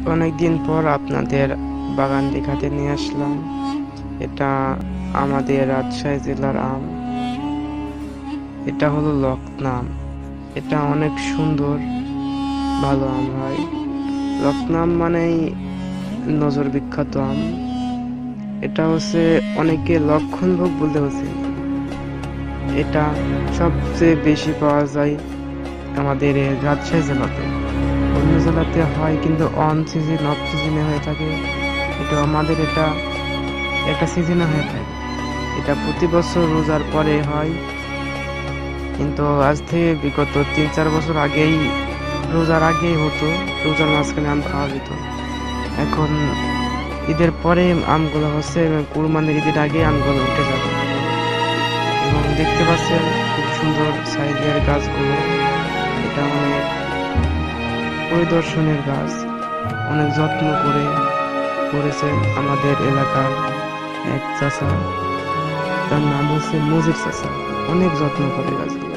অনেকদিন পর আপনাদের বাগান দেখাতে নিয়ে আসলাম। এটা আমাদের রাজশাহী জেলার আম। এটা হলো লকনাম। এটা অনেক সুন্দর, ভালো আম হয়। লকনাম মানেই নজর বিখ্যাত আম। এটা হচ্ছে অনেকে লক্ষণভোগ বলতে হচ্ছে। এটা সবচেয়ে বেশি পাওয়া যায় আমাদের এই রাজশাহী জেলাতে। অন্য জেলাতে হয় কিন্তু অন সিজন অফ সিজনে হয়ে থাকে। এটা আমাদের এটা একটা সিজনে হয়ে থাকে। এটা প্রতি বছর রোজার পরে হয়, কিন্তু আজ থেকে বিগত 3-4 বছর আগেই, রোজার আগেই হতো। রোজার মাঝখানে আম খাওয়া যেত। এখন ঈদের পরে আমগুলো হচ্ছে এবং কুরবানির ঈদের আগে আমগুলো উঠে যাবে। এবং দেখতে পাচ্ছেন খুব সুন্দর সাইজের গাছগুলো। এটা অনেক পরিদর্শনের গাছ, অনেক যত্ন করে করেছে আমাদের এলাকার এক চাচা। তার নাম হচ্ছে মজির চাচা। অনেক যত্ন করে গাছগুলো।